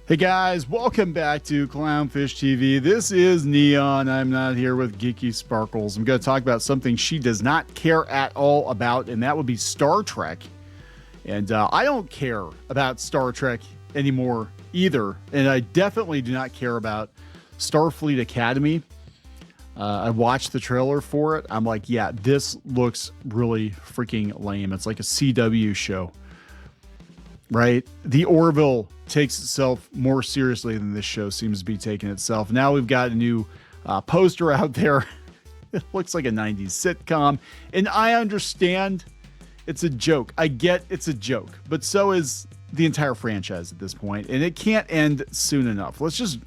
Hey guys, welcome back to Clownfish TV. This is Kneon. I'm not here with Geeky Sparkles. I'm going to talk about something she does not care at all about, and that would be Star Trek. And I don't care about Star Trek anymore either, and I definitely do not care about Starfleet Academy. I watched the trailer for it. I'm like, yeah, this looks really freaking lame. It's like a CW show. Right? The Orville takes itself more seriously than this show seems to be taking itself. Now we've got a new poster out there. It looks like a 90s sitcom. And I understand it's a joke. I get it's a joke. But so is the entire franchise at this point. And it can't end soon enough. Let's just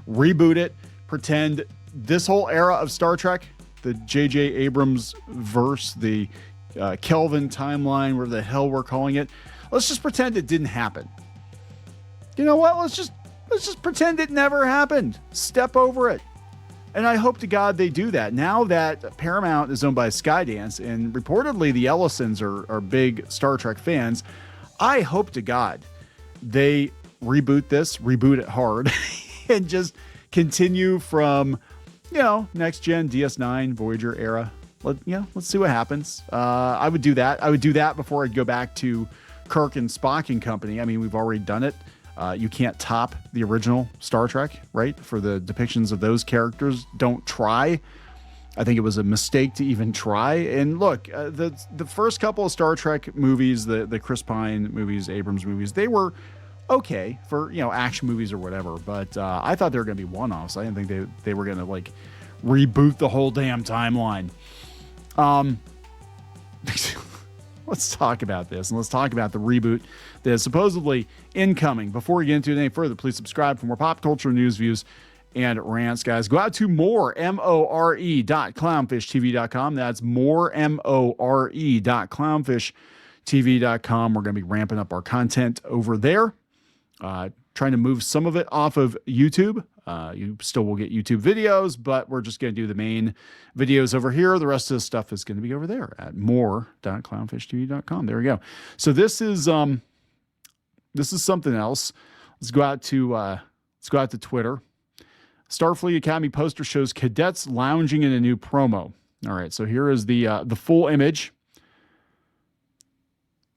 reboot it. Pretend this whole era of Star Trek, the JJ Abrams verse, the Kelvin timeline, whatever the hell we're calling it, let's just pretend it didn't happen. You know what? Let's just pretend it never happened. Step over it. And I hope to God they do that. Now that Paramount is owned by Skydance, and reportedly the Ellisons are big Star Trek fans, I hope to God they reboot it hard, and just continue from, next gen DS9, Voyager era. Let's see what happens. I would do that. I would do that before I'd go back to Kirk and Spock and company. I mean, we've already done it. You can't top the original Star Trek, right? For the depictions of those characters. Don't try. I think it was a mistake to even try. And look, the first couple of Star Trek movies, the Chris Pine movies, Abrams movies, they were okay for, action movies or whatever. But I thought they were going to be one-offs. I didn't think they were going to, reboot the whole damn timeline. Let's talk about this, and let's talk about the reboot that is supposedly incoming. Before we get into it any further, please subscribe for more pop culture news, views, and rants, guys. Go out to more.clownfishtv.com. That's more.clownfishtv.com. We're going to be ramping up our content over there, trying to move some of it off of YouTube. You still will get YouTube videos, but we're just going to do the main videos over here. The rest of the stuff is going to be over there at more.clownfishtv.com. There we go. So this is something else. Let's go out to Twitter. Starfleet Academy poster shows cadets lounging in a new promo. All right, so here is the full image.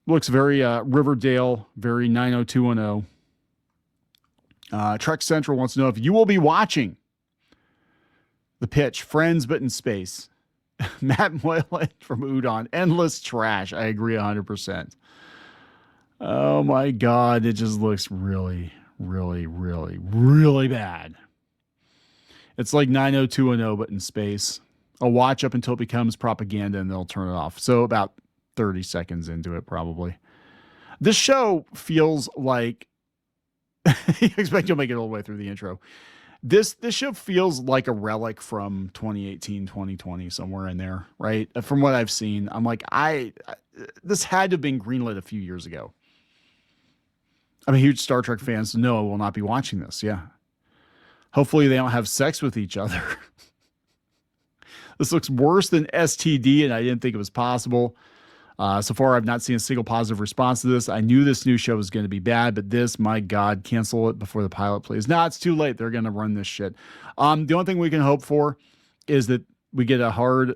Looks very Riverdale, very 90210. Trek Central wants to know if you will be watching the pitch, Friends but in Space. Matt Moylan from Udon. Endless trash. I agree 100%. Oh my God. It just looks really, really, really, really bad. It's like 90210 but in space. I'll watch up until it becomes propaganda and they'll turn it off. So about 30 seconds into it, probably. This show feels like you expect you'll make it all the way through the intro. This show feels like a relic from 2018, 2020, somewhere in there, right? From what I've seen, I'm like, this had to have been greenlit a few years ago. I'm a huge Star Trek fan, so no, I will not be watching this. Yeah. Hopefully they don't have sex with each other. This looks worse than STD, and I didn't think it was possible. So far, I've not seen a single positive response to this. I knew this new show was going to be bad, but this, my God, cancel it before the pilot, please. No, it's too late. They're going to run this shit. The only thing we can hope for is that we get a hard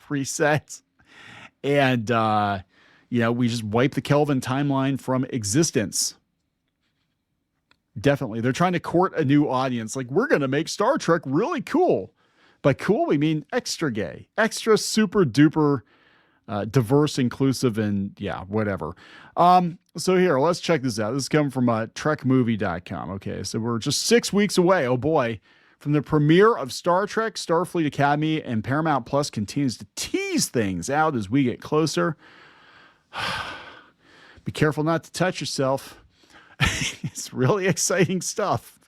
reset and, we just wipe the Kelvin timeline from existence. Definitely. They're trying to court a new audience. Like, we're going to make Star Trek really cool. By cool, we mean extra gay, extra super duper diverse, inclusive, and whatever. So here, let's check this out. This is coming from trekmovie.com. Okay, so we're just 6 weeks away, oh boy, from the premiere of Star Trek, Starfleet Academy, and Paramount Plus continues to tease things out as we get closer. Be careful not to touch yourself. It's really exciting stuff.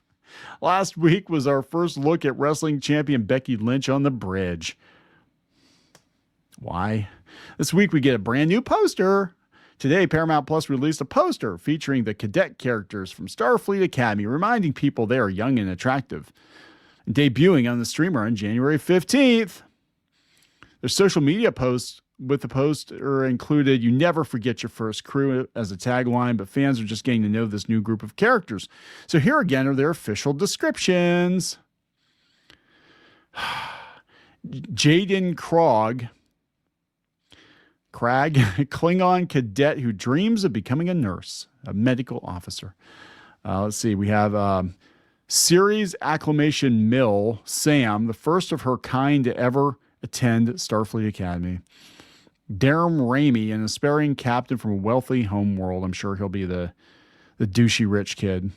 Last week was our first look at wrestling champion Becky Lynch on the bridge. Why? This week we get a brand new poster. Today, Paramount Plus released a poster featuring the Cadet characters from Starfleet Academy, reminding people they are young and attractive. Debuting on the streamer on January 15th. Their social media posts with the poster included, "You never forget your first crew" as a tagline, but fans are just getting to know this new group of characters. So here again are their official descriptions. Jaden Crag, Klingon cadet who dreams of becoming a nurse, a medical officer. Let's see. We have series acclamation Mill, Sam, the first of her kind to ever attend Starfleet Academy. Darren Ramey, an aspiring captain from a wealthy homeworld. I'm sure he'll be the douchey rich kid.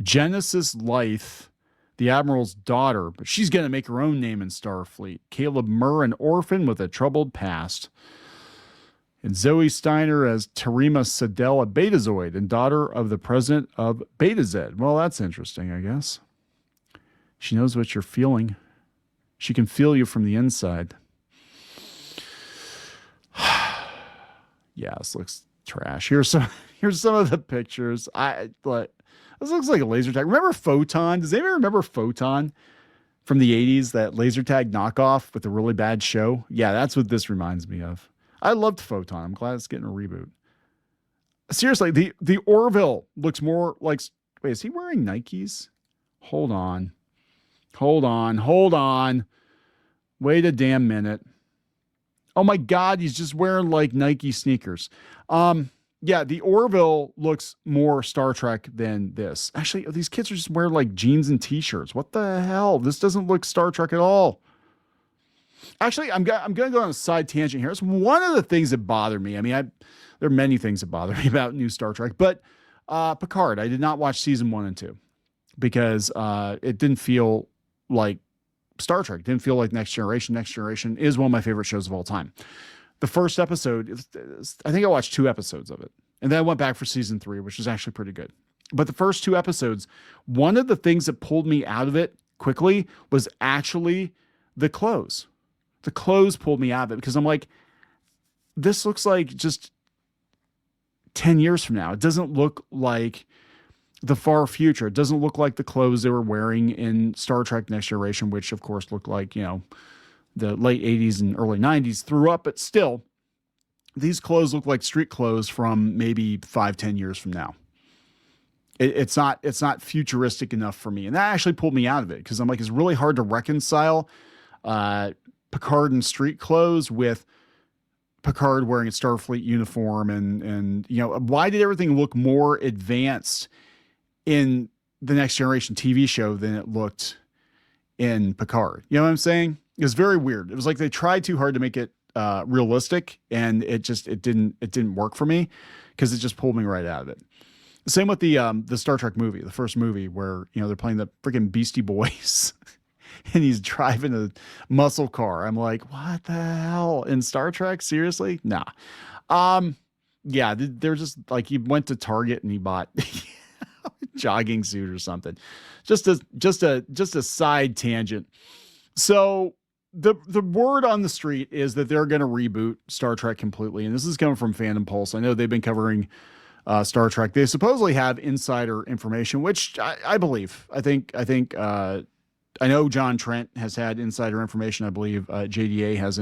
Genesis Lythe, the Admiral's daughter, but she's going to make her own name in Starfleet. Caleb Murr, an orphan with a troubled past. And Zoe Steiner as Terima Sadell, a Betazoid and daughter of the president of BetaZ. Well, that's interesting, I guess. She knows what you're feeling. She can feel you from the inside. Yeah, this looks trash. Here's some of the pictures. This looks like a laser tag. Remember Photon? Does anybody remember Photon from the 80s? That laser tag knockoff with a really bad show? Yeah, that's what this reminds me of. I loved Photon. I'm glad it's getting a reboot. Seriously, the Orville looks more like... Wait, is he wearing Nikes? Hold on. Wait a damn minute. Oh my God, he's just wearing like Nike sneakers. Yeah, the Orville looks more Star Trek than this. Actually, these kids are just wearing like jeans and t-shirts. What the hell? This doesn't look Star Trek at all. Actually, I'm going to go on a side tangent here. It's one of the things that bother me. I mean, there are many things that bother me about new Star Trek, but Picard, I did not watch season 1 and 2 because it didn't feel like Star Trek. It didn't feel like Next Generation. Next Generation is one of my favorite shows of all time. The first episode, I think I watched 2 episodes of it. And then I went back for season 3, which was actually pretty good. But the first 2 episodes, one of the things that pulled me out of it quickly was actually the clothes. The clothes pulled me out of it because I'm like, this looks like just 10 years from now. It doesn't look like the far future. It doesn't look like the clothes they were wearing in Star Trek Next Generation, which of course looked like, the late 80s and early 90s threw up, but still, these clothes look like street clothes from maybe 5-10 years from now. It's not futuristic enough for me. And that actually pulled me out of it because I'm like, it's really hard to reconcile Picard in street clothes with Picard wearing a Starfleet uniform. And why did everything look more advanced in the Next Generation TV show than it looked in Picard? You know what I'm saying? It was very weird. It was like they tried too hard to make it realistic, and it didn't work for me because it just pulled me right out of it. Same with the Star Trek movie, the first movie where they're playing the freaking Beastie Boys, and he's driving a muscle car. I'm like, what the hell? In Star Trek? Seriously? Nah. Yeah, they're just like, he went to Target and he bought a jogging suit or something. Just a side tangent. So the word on the street is that they're going to reboot Star Trek completely. And this is coming from Fandom Pulse. I know they've been covering Star Trek. They supposedly have insider information, which I believe. I know John Trent has had insider information. I believe JDA has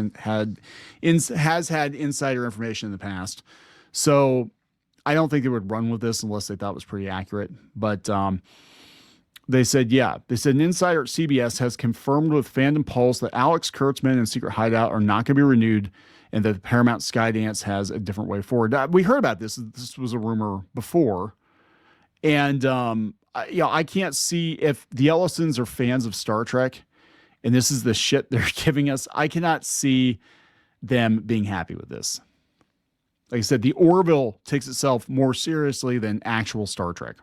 had insider information in the past. So I don't think they would run with this unless they thought it was pretty accurate. But they said an insider at CBS has confirmed with Fandom Pulse that Alex Kurtzman and Secret Hideout are not going to be renewed, and that the Paramount Skydance has a different way forward. We heard about this. This was a rumor before. And, I can't see if the Ellisons are fans of Star Trek and this is the shit they're giving us. I cannot see them being happy with this. Like I said, the Orville takes itself more seriously than actual Star Trek.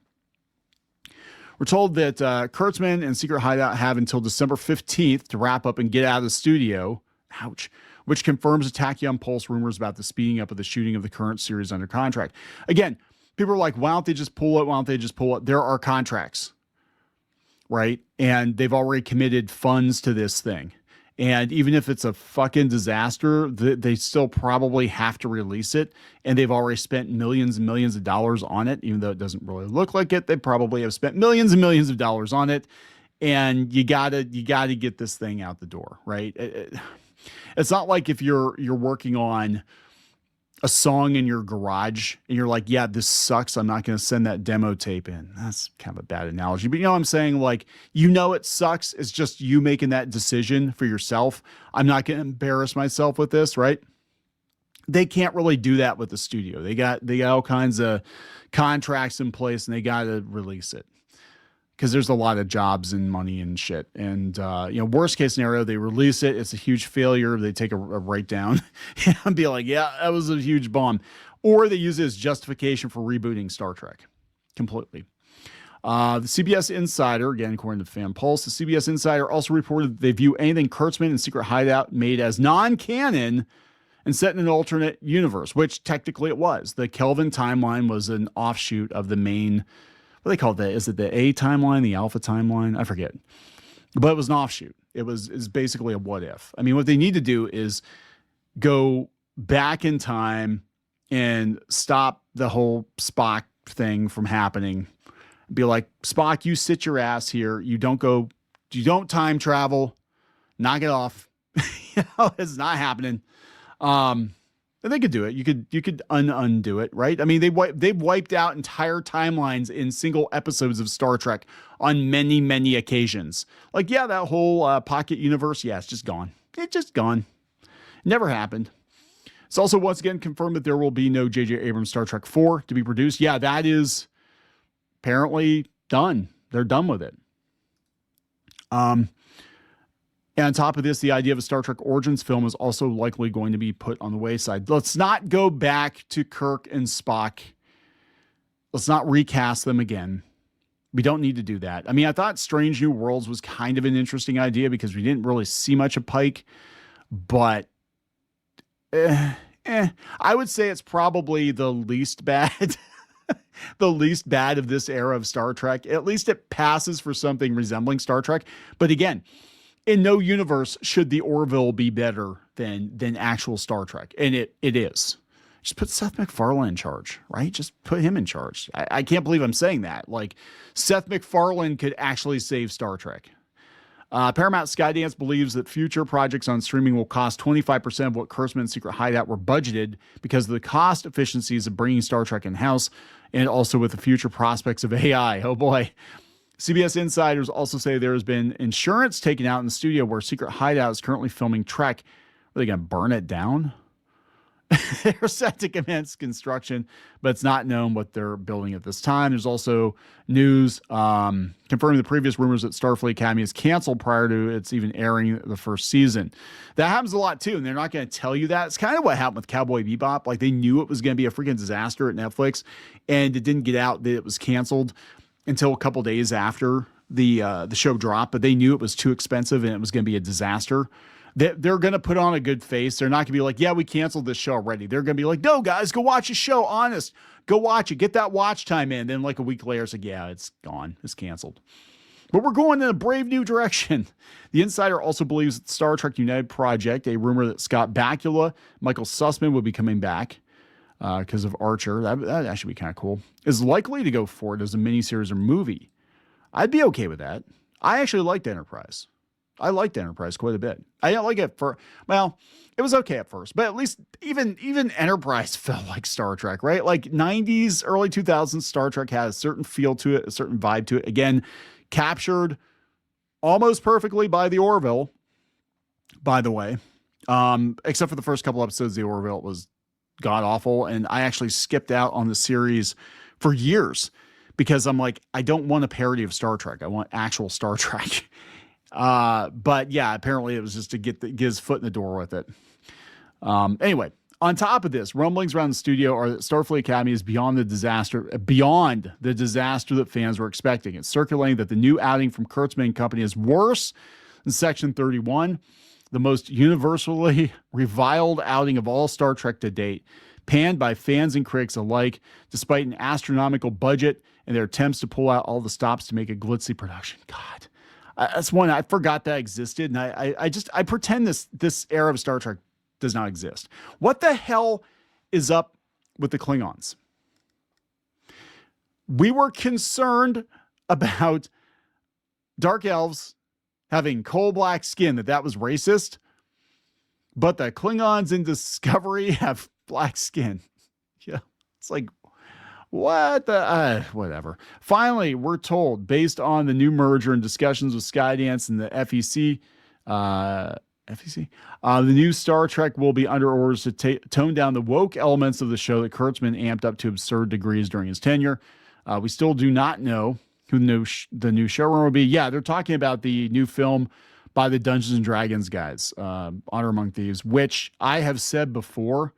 We're told that Kurtzman and Secret Hideout have until December 15th to wrap up and get out of the studio. Ouch. Which confirms the Tachyon Pulse rumors about the speeding up of the shooting of the current series under contract. Again, people are like, why don't they just pull it? Why don't they just pull it? There are contracts, right? And they've already committed funds to this thing. And even if it's a fucking disaster, they still probably have to release it. And they've already spent millions and millions of dollars on it, even though it doesn't really look like it. They probably have spent millions and millions of dollars on it. And you gotta get this thing out the door, right? It's not like if you're working on a song in your garage and you're like, yeah, this sucks, I'm not going to send that demo tape in. That's kind of a bad analogy, but you know what I'm saying? Like, you know, it sucks. It's just you making that decision for yourself. I'm not going to embarrass myself with this, right? They can't really do that with the studio. They got all kinds of contracts in place and they got to release it because there's a lot of jobs and money and shit. And, you know, worst case scenario, they release it. It's a huge failure. They take a write down and be like, yeah, that was a huge bomb. Or they use it as justification for rebooting Star Trek completely. The CBS Insider, again, according to Fan Pulse, the CBS Insider also reported that they view anything Kurtzman and Secret Hideout made as non-canon and set in an alternate universe, which technically it was. The Kelvin timeline was an offshoot of the main, what do they call that? Is it the A timeline, the Alpha timeline? I forget. But it was an offshoot. It's basically a what if. I mean, what they need to do is go back in time and stop the whole Spock thing from happening. Be like, Spock, you sit your ass here. You don't time travel. Knock it off. You know, it's not happening. And they could do it. You could undo it, right? I mean, they've wiped out entire timelines in single episodes of Star Trek on many, many occasions. Like, yeah, that whole pocket universe, yeah, it's just gone. It's just gone. Never happened. It's also once again confirmed that there will be no JJ Abrams Star Trek 4 to be produced. Yeah, that is apparently done. They're done with it. And on top of this, the idea of a Star Trek Origins film is also likely going to be put on the wayside. Let's not go back to Kirk and Spock. Let's not recast them again. We don't need to do that. I mean, I thought Strange New Worlds was kind of an interesting idea because we didn't really see much of Pike, but I would say it's probably the least bad, the least bad of this era of Star Trek. At least it passes for something resembling Star Trek. But again, in no universe should the Orville be better than actual Star Trek. And it is. Just put Seth MacFarlane in charge, right? Just put him in charge. I can't believe I'm saying that. Like, Seth MacFarlane could actually save Star Trek. Paramount Skydance believes that future projects on streaming will cost 25% of what Kurtzman and Secret Hideout were budgeted because of the cost efficiencies of bringing Star Trek in-house and also with the future prospects of AI. Oh boy. CBS insiders also say there has been insurance taken out in the studio where Secret Hideout is currently filming Trek. Are they going to burn it down? They're set to commence construction, but it's not known what they're building at this time. There's also news confirming the previous rumors that Starfleet Academy is canceled prior to its even airing the first season. That happens a lot too, and they're not going to tell you that. It's kind of what happened with Cowboy Bebop. Like, they knew it was going to be a freaking disaster at Netflix, and it didn't get out that it was canceled until a couple days after the show dropped, but they knew it was too expensive and it was going to be a disaster. They're going to put on a good face. They're not going to be like, yeah, we canceled this show already. They're going to be like, no, guys, go watch the show. Honest, go watch it. Get that watch time in. Then like a week later, it's like, yeah, it's gone. It's canceled. But we're going in a brave new direction. The insider also believes that the Star Trek United project, a rumor that Scott Bakula, Michael Sussman will be coming back because of Archer, that actually be kind of cool, is likely to go forward as a miniseries or movie. I'd be okay with that. I actually liked Enterprise. I liked Enterprise quite a bit. I didn't like it it was okay at first, but at least even Enterprise felt like Star Trek, right? Like 90s, early 2000s Star Trek had a certain feel to it, a certain vibe to it. Again, captured almost perfectly by the Orville, by the way. Except for the first couple episodes, the Orville was god awful, and I actually skipped out on the series for years because I'm like, I don't want a parody of Star Trek. I want actual Star Trek. But yeah, apparently it was just to get his foot in the door with it. Anyway, on top of this, rumblings around the studio are that Starfleet Academy is beyond the disaster that fans were expecting. It's circulating that the new outing from Kurtzman and Company is worse than Section 31, the most universally reviled outing of all Star Trek to date, panned by fans and critics alike, despite an astronomical budget and their attempts to pull out all the stops to make a glitzy production. God. That's one I forgot that existed, and I pretend this era of Star Trek does not exist. What the hell is up with the Klingons? We were concerned about dark elves having coal black skin, that was racist. but the Klingons in Discovery have black skin. Yeah, it's like, what the, whatever. Finally, we're told, based on the new merger and discussions with Skydance and the FEC, the new Star Trek will be under orders to tone down the woke elements of the show that Kurtzman amped up to absurd degrees during his tenure. We still do not know who the new showrunner will be. Yeah, they're talking about the new film by the Dungeons and Dragons guys, Honor Among Thieves, which I have said before.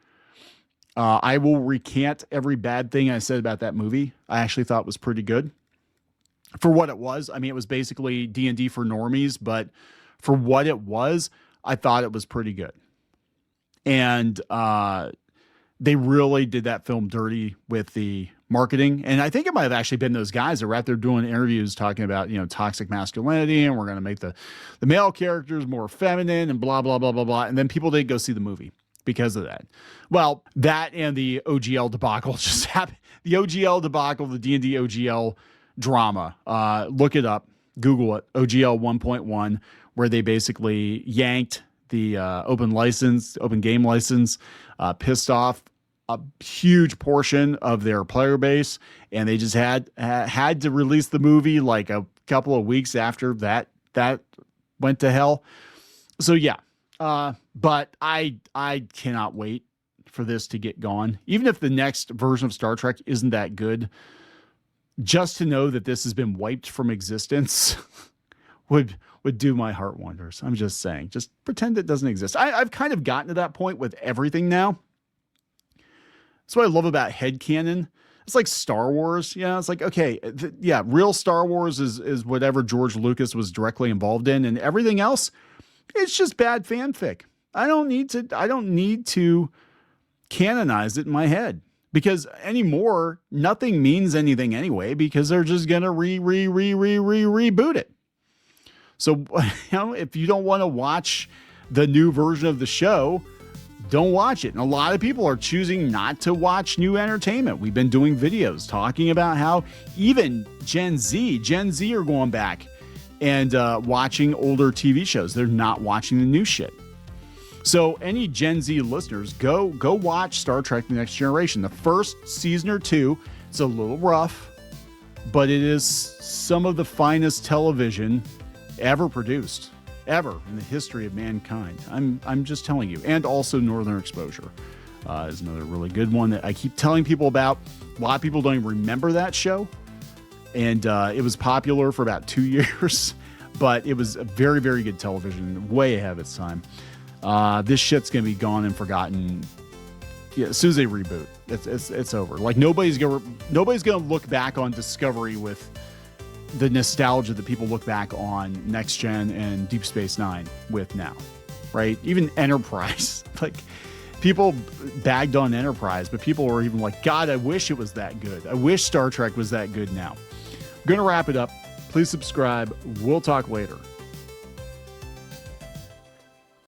I will recant every bad thing I said about that movie. I actually thought it was pretty good for what it was. I mean, it was basically D&D for normies, but for what it was, I thought it was pretty good. And they really did that film dirty with the marketing. And I think it might have actually been those guys that were out there doing interviews talking about, toxic masculinity, and we're going to make the male characters more feminine and blah, blah, blah, blah, blah. And then people didn't go see the movie because of that. Well, that and the OGL debacle just happened. The OGL debacle, the D&D OGL drama. Look it up. Google it. OGL 1.1, where they basically yanked the open game license, pissed off a huge portion of their player base, and they just had to release the movie like a couple of weeks after that went to hell. So yeah, but I cannot wait for this to get gone. Even if the next version of Star Trek isn't that good, just to know that this has been wiped from existence would do my heart wonders. I'm just saying, just pretend it doesn't exist. I've kind of gotten to that point with everything now. That's what I love about headcanon. It's like Star Wars. Yeah, it's like, okay, real Star Wars is whatever George Lucas was directly involved in, and everything else, it's just bad fanfic. I don't need to canonize it in my head, because anymore, nothing means anything anyway, because they're just going to reboot it. So, if you don't want to watch the new version of the show, don't watch it. And a lot of people are choosing not to watch new entertainment. We've been doing videos talking about how even Gen Z are going back and watching older TV shows. They're not watching the new shit. So any Gen Z listeners, go watch Star Trek The Next Generation. The first season or two, it's a little rough, but it is some of the finest television ever produced, ever in the history of mankind. I'm just telling you. And also Northern Exposure is another really good one that I keep telling people about. A lot of people don't even remember that show. And it was popular for about 2 years, but it was a very, very good television, way ahead of its time. This shit's going to be gone and forgotten. Yeah, as soon as they reboot, it's over. Like nobody's going to look back on Discovery with the nostalgia that people look back on Next Gen and Deep Space Nine with now, right? Even Enterprise, like people bagged on Enterprise, but people were even like, God, I wish it was that good. I wish Star Trek was that good now. I'm going to wrap it up. Please subscribe. We'll talk later.